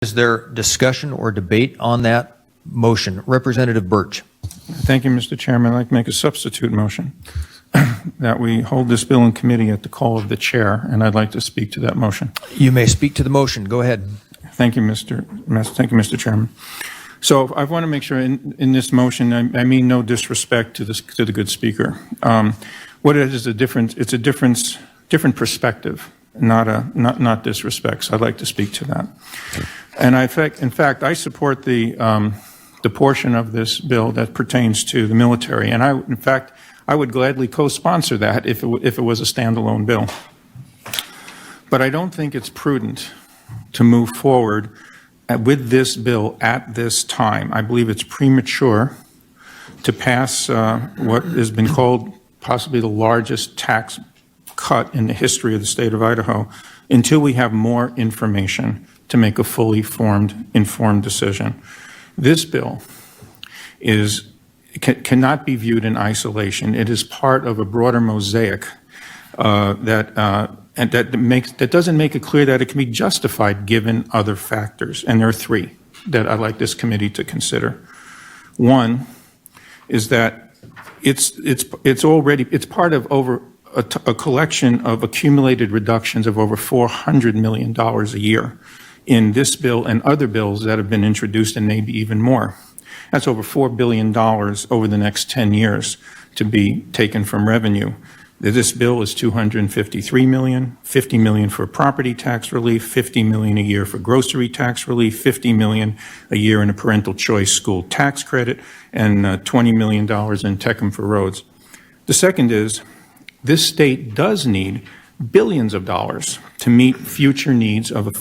Is there discussion or debate on that motion? Representative Berch. Thank you, Mr. Chairman. I'd like to make a substitute motion that we hold this bill in committee at the call of the chair, and I'd like to speak to that motion. You may speak to the motion. Go ahead. Thank you, Mr. Chairman. So I want to make sure in this motion, I mean no disrespect to the good speaker. What it is a different, it's a different perspective, not disrespect. So I'd like to speak to that. And in fact, I support the portion of this bill that pertains to the military. And in fact, I would gladly co-sponsor that if it was a standalone bill. But I don't think it's prudent to move forward with this bill at this time. I believe it's premature to pass what has been called possibly the largest tax cut in the history of the state of Idaho until we have more information to make a fully informed decision. This bill cannot be viewed in isolation. It is part of a broader mosaic that doesn't make it clear that it can be justified given other factors. And there are three that I'd like this committee to consider. One is that it's part of over a collection of accumulated reductions of over $400 million a year in this bill and other bills that have been introduced, and maybe even more. That's over $4 billion over the next 10 years to be taken from revenue. This bill is $253 million, $50 million for property tax relief, $50 million a year for grocery tax relief, $50 million a year in a parental choice school tax credit, and $20 million in TECM for roads. The second is, this state does need billions of dollars to meet future needs of a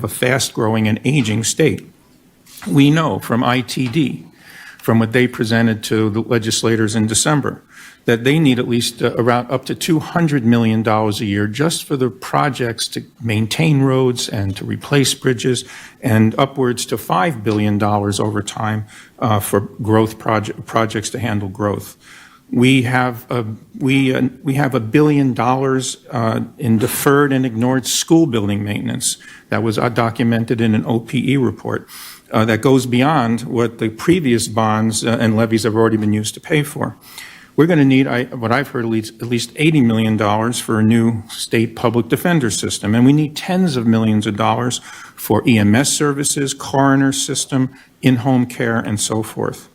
fast-growing and aging state. We know from ITD, from what they presented to the legislators in December, that they need at least around up to $200 million a year just for the projects to maintain roads and to replace bridges, and upwards to $5 billion over time for growth projects to handle growth. We have $1 billion in deferred and ignored school building maintenance that was documented in an OPE report that goes beyond what the previous bonds and levies have already been used to pay for. We're going to need, what I've heard, at least $80 million for a new state public defender system, and we need tens of millions of dollars for EMS services, coroner system, in-home care, and so forth.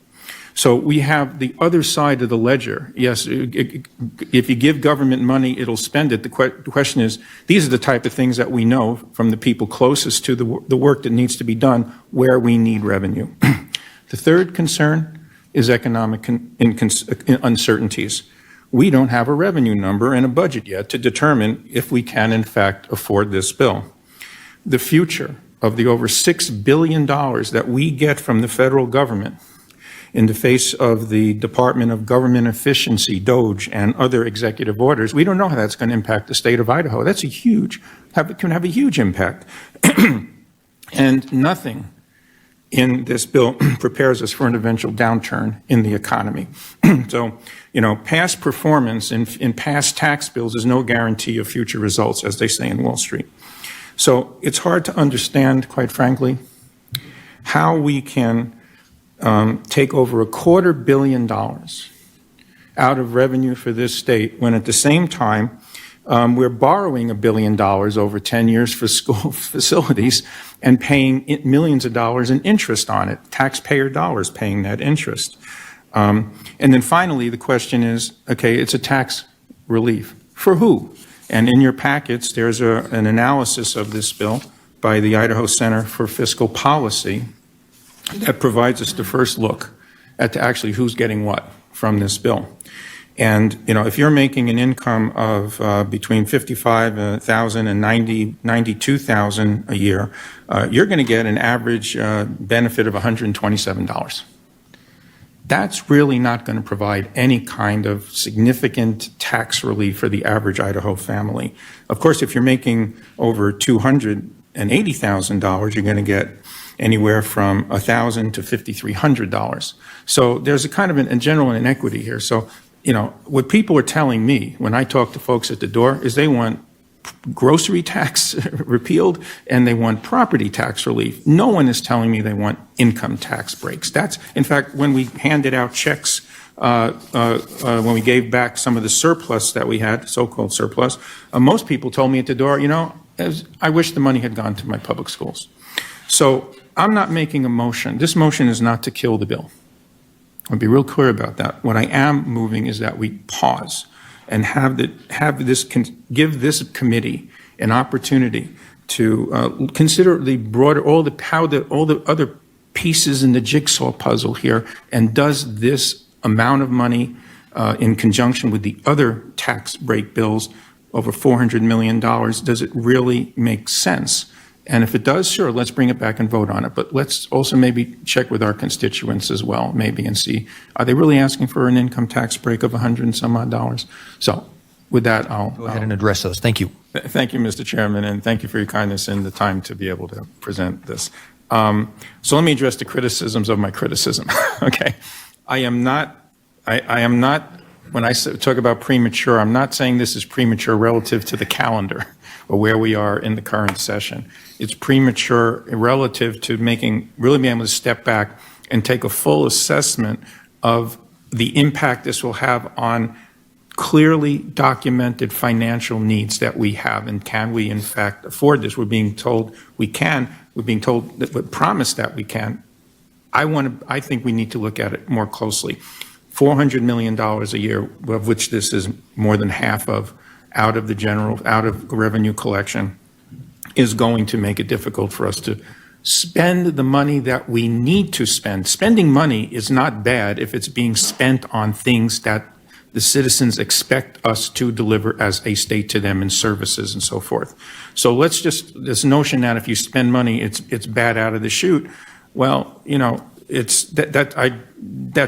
So we have the other side of the ledger. Yes, if you give government money, it'll spend it. The question is, these are the type of things that we know from the people closest to the work that needs to be done where we need revenue. The third concern is economic uncertainties. We don't have a revenue number and a budget yet to determine if we can, in fact, afford this bill. The future of the over $6 billion that we get from the federal government in the face of the Department of Government Efficiency, DOGE, and other executive orders, we don't know how that's going to impact the state of Idaho. That's can have a huge impact. And nothing in this bill prepares us for an eventual downturn in the economy. So, past performance in past tax bills is no guarantee of future results, as they say in Wall Street. So it's hard to understand, quite frankly, how we can take over $250 million out of revenue for this state when at the same time we're borrowing $1 billion over 10 years for school facilities and paying millions of dollars in interest on it, taxpayer dollars paying that interest. And then finally, the question is, okay, it's a tax relief. For who? And in your packets, there's an analysis of this bill by the Idaho Center for Fiscal Policy that provides us the first look at actually who's getting what from this bill. And, if you're making an income of between $55,000 and $92,000 a year, you're going to get an average benefit of $127. That's really not going to provide any kind of significant tax relief for the average Idaho family. Of course, if you're making over $280,000, you're going to get anywhere from $1,000 to $5,300. So there's a kind of a general inequity here. So, what people are telling me when I talk to folks at the door is they want grocery tax repealed, and they want property tax relief. No one is telling me they want income tax breaks. That's, in fact, when we handed out checks, when we gave back some of the surplus that we had, so-called surplus, most people told me at the door, I wish the money had gone to my public schools. So I'm not making a motion. This motion is not to kill the bill. I'll be real clear about that. What I am moving is that we pause and give this committee an opportunity to consider the broader, all the other pieces in the jigsaw puzzle here, and does this amount of money in conjunction with the other tax break bills, over $400 million, does it really make sense? And if it does, sure, let's bring it back and vote on it. But let's also maybe check with our constituents as well, maybe, and see, are they really asking for an income tax break of $100 and some odd? So with that, I'll Go ahead and address those. Thank you. Thank you, Mr. Chairman, and thank you for your kindness and the time to be able to present this. So let me address the criticisms of my criticism. Okay, I am not, when I talk about premature, I'm not saying this is premature relative to the calendar or where we are in the current session. It's premature relative to really being able to step back and take a full assessment of the impact this will have on clearly documented financial needs that we have, and can we in fact afford this? We're being told we can. We're being told that we're promised that we can. I think we need to look at it more closely. $400 million a year, of which this is more than half of, out of revenue collection, is going to make it difficult for us to spend the money that we need to spend. Spending money is not bad if it's being spent on things that the citizens expect us to deliver as a state to them in services and so forth. So this notion that if you spend money, it's bad out of the chute, well, that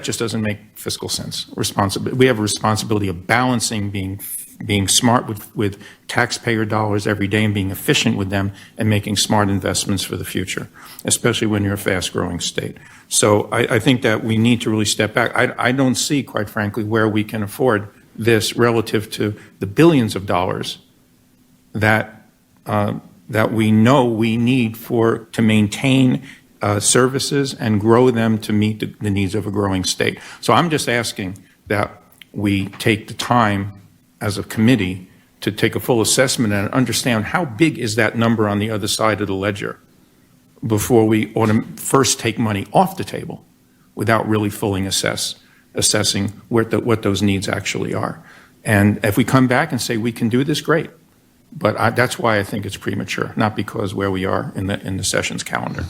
just doesn't make fiscal sense. We have a responsibility of balancing being smart with taxpayer dollars every day and being efficient with them and making smart investments for the future, especially when you're a fast-growing state. So I think that we need to really step back. I don't see, quite frankly, where we can afford this relative to the billions of dollars that we know we need to maintain services and grow them to meet the needs of a growing state. So I'm just asking that we take the time as a committee to take a full assessment and understand how big is that number on the other side of the ledger before we ought to first take money off the table without really fully assessing what those needs actually are. And if we come back and say we can do this, great. But that's why I think it's premature, not because where we are in the session's calendar.